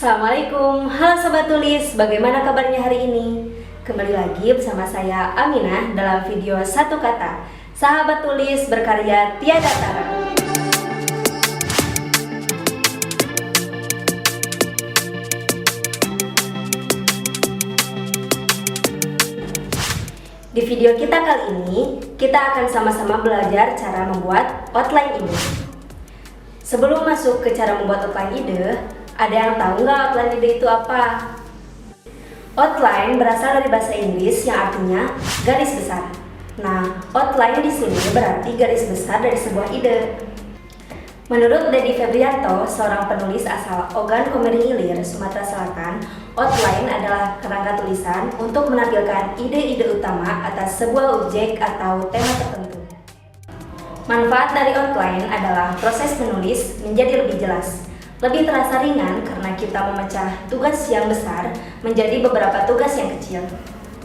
Assalamualaikum, halo Sobat Tulis, bagaimana kabarnya hari ini? Kembali lagi bersama saya Aminah dalam video Satu Kata. Sahabat Tulis berkarya tiada tara. Di video kita kali ini, kita akan sama-sama belajar cara membuat outline ide. Sebelum masuk ke cara membuat outline ide, ada yang tahu nggak outline ide itu apa? Outline berasal dari bahasa Inggris yang artinya garis besar. Nah, outline di sini berarti garis besar dari sebuah ide. Menurut Dedi Febrianto, seorang penulis asal Ogan Komering Ilir, Sumatera Selatan, outline adalah kerangka tulisan untuk menampilkan ide-ide utama atas sebuah objek atau tema tertentu. Manfaat dari outline adalah proses menulis menjadi lebih jelas. Lebih terasa ringan karena kita memecah tugas yang besar menjadi beberapa tugas yang kecil.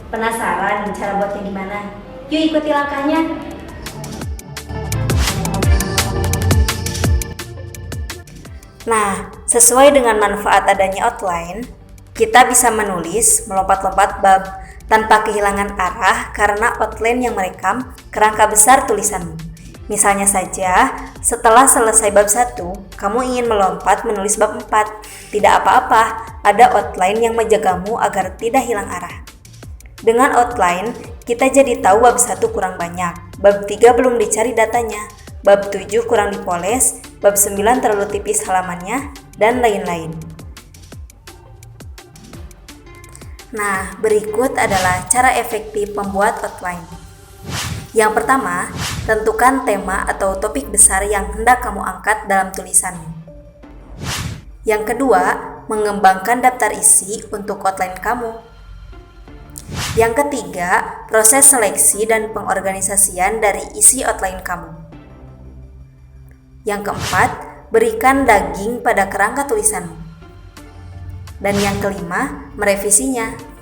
Penasaran cara buatnya gimana? Yuk ikuti langkahnya. Nah, sesuai dengan manfaat adanya outline, kita bisa menulis melompat-lompat bab tanpa kehilangan arah karena outline yang merekam kerangka besar tulisanmu. Misalnya saja, setelah selesai bab 1, kamu ingin melompat menulis bab 4. Tidak apa-apa, ada outline yang menjagamu agar tidak hilang arah. Dengan outline, kita jadi tahu bab 1 kurang banyak, bab 3 belum dicari datanya, bab 7 kurang dipoles, bab 9 terlalu tipis halamannya, dan lain-lain. Nah, berikut adalah cara efektif membuat outline. Yang pertama, tentukan tema atau topik besar yang hendak kamu angkat dalam tulisanmu. Yang kedua, mengembangkan daftar isi untuk outline kamu. Yang ketiga, proses seleksi dan pengorganisasian dari isi outline kamu. Yang keempat, berikan daging pada kerangka tulisanmu. Dan yang kelima, merevisinya.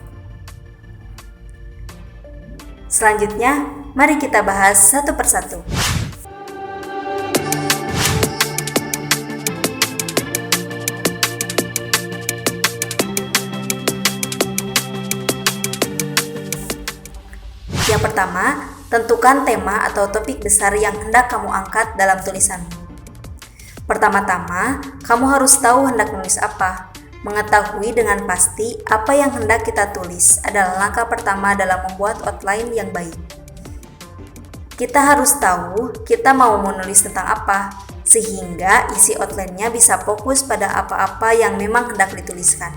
Selanjutnya, mari kita bahas satu persatu. Yang pertama, tentukan tema atau topik besar yang hendak kamu angkat dalam tulisanmu. Pertama-tama, kamu harus tahu hendak menulis apa. Mengetahui dengan pasti apa yang hendak kita tulis adalah langkah pertama dalam membuat outline yang baik. Kita harus tahu kita mau menulis tentang apa, sehingga isi outline-nya bisa fokus pada apa-apa yang memang hendak dituliskan.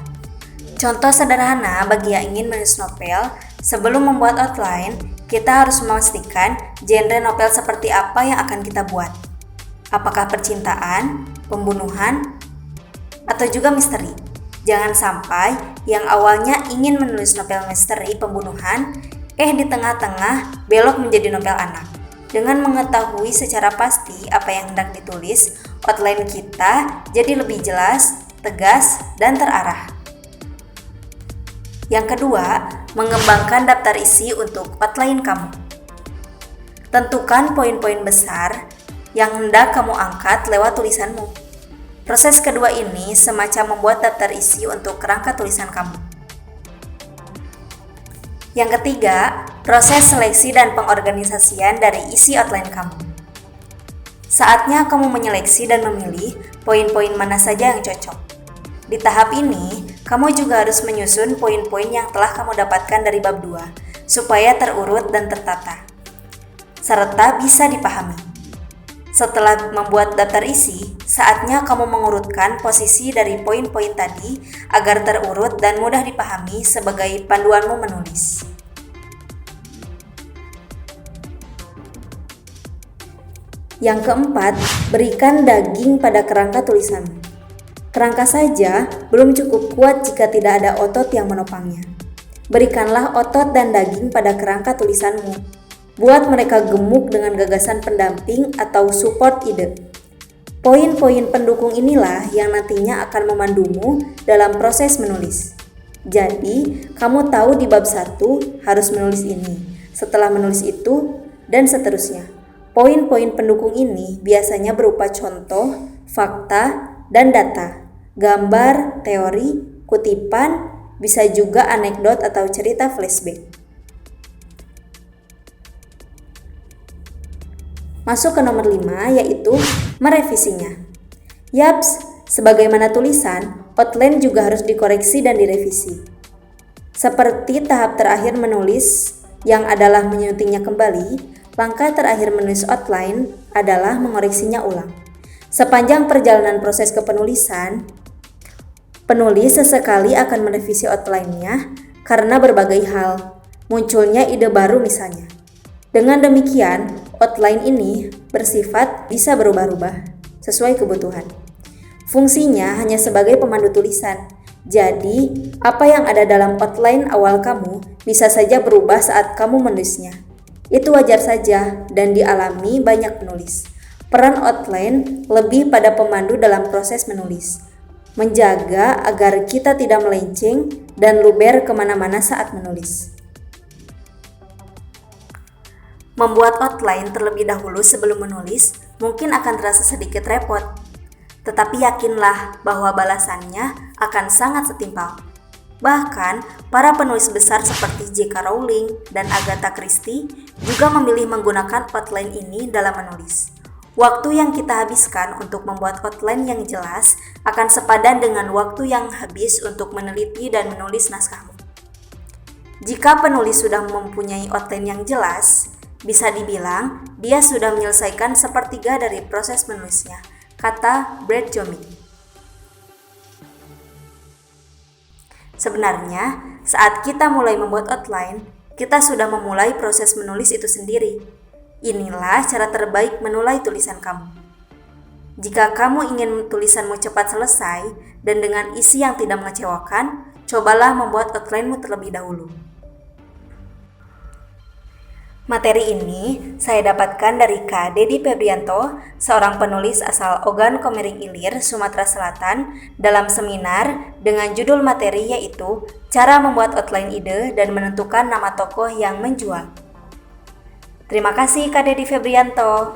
Contoh sederhana bagi yang ingin menulis novel, sebelum membuat outline, kita harus memastikan genre novel seperti apa yang akan kita buat. Apakah percintaan, pembunuhan, atau juga misteri. Jangan sampai yang awalnya ingin menulis novel misteri pembunuhan, di tengah-tengah belok menjadi novel anak. Dengan mengetahui secara pasti apa yang hendak ditulis, outline kita jadi lebih jelas, tegas, dan terarah. Yang kedua, mengembangkan daftar isi untuk outline kamu. Tentukan poin-poin besar yang hendak kamu angkat lewat tulisanmu. Proses kedua ini semacam membuat daftar isi untuk kerangka tulisan kamu. Yang ketiga, proses seleksi dan pengorganisasian dari isi outline kamu. Saatnya kamu menyeleksi dan memilih poin-poin mana saja yang cocok. Di tahap ini, kamu juga harus menyusun poin-poin yang telah kamu dapatkan dari bab 2, supaya terurut dan tertata, serta bisa dipahami. Setelah membuat daftar isi, saatnya kamu mengurutkan posisi dari poin-poin tadi agar terurut dan mudah dipahami sebagai panduanmu menulis. Yang keempat, berikan daging pada kerangka tulisanmu. Kerangka saja belum cukup kuat jika tidak ada otot yang menopangnya. Berikanlah otot dan daging pada kerangka tulisanmu. Buat mereka gemuk dengan gagasan pendamping atau support ide. Poin-poin pendukung inilah yang nantinya akan memandumu dalam proses menulis. Jadi, kamu tahu di bab 1 harus menulis ini, setelah menulis itu, dan seterusnya. Poin-poin pendukung ini biasanya berupa contoh, fakta, dan data. gambar, teori, kutipan, bisa juga anekdot atau cerita flashback. Masuk ke nomor 5, yaitu merevisinya. Yaps, sebagaimana tulisan, outline juga harus dikoreksi dan direvisi. Seperti tahap terakhir menulis yang adalah menyuntingnya kembali, langkah terakhir menulis outline adalah mengoreksinya ulang. Sepanjang perjalanan proses kepenulisan, penulis sesekali akan merevisi outline-nya karena berbagai hal, munculnya ide baru misalnya. Dengan demikian, outline ini bersifat bisa berubah-ubah sesuai kebutuhan. Fungsinya hanya sebagai pemandu tulisan. Jadi, apa yang ada dalam outline awal kamu bisa saja berubah saat kamu menulisnya. Itu wajar saja dan dialami banyak penulis. Peran outline lebih pada pemandu dalam proses menulis, menjaga agar kita tidak melenceng dan luber kemana-mana saat menulis. Membuat outline terlebih dahulu sebelum menulis mungkin akan terasa sedikit repot, tetapi yakinlah bahwa balasannya akan sangat setimpal. Bahkan, para penulis besar seperti J.K. Rowling dan Agatha Christie juga memilih menggunakan outline ini dalam menulis. Waktu yang kita habiskan untuk membuat outline yang jelas akan sepadan dengan waktu yang habis untuk meneliti dan menulis naskahmu. Jika penulis sudah mempunyai outline yang jelas, bisa dibilang dia sudah menyelesaikan sepertiga dari proses menulisnya, kata Brad Jomick. Sebenarnya, saat kita mulai membuat outline, kita sudah memulai proses menulis itu sendiri. Inilah cara terbaik menulai tulisan kamu. Jika kamu ingin tulisanmu cepat selesai dan dengan isi yang tidak mengecewakan, cobalah membuat outline-mu terlebih dahulu. Materi ini saya dapatkan dari Kak Dedi Febrianto, seorang penulis asal Ogan Komering Ilir, Sumatera Selatan, dalam seminar dengan judul materi yaitu Cara Membuat Outline Ide dan Menentukan Nama Tokoh yang Menjual. Terima kasih Kak Dedi Febrianto.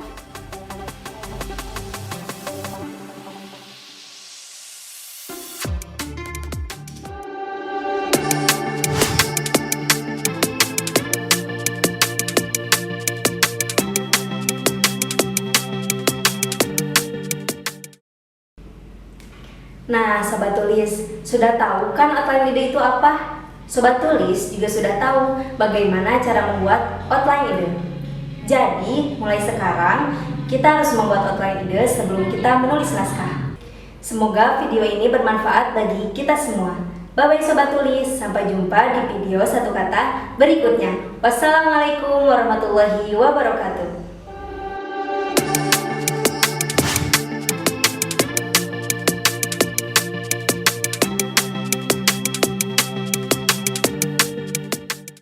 Nah, Sobat Tulis, sudah tahu kan outline ide itu apa? Sobat Tulis juga sudah tahu bagaimana cara membuat outline ide. Jadi, mulai sekarang kita harus membuat outline ide sebelum kita menulis naskah. Semoga video ini bermanfaat bagi kita semua. Bye-bye Sobat Tulis, sampai jumpa di video satu kata berikutnya. Wassalamualaikum warahmatullahi wabarakatuh.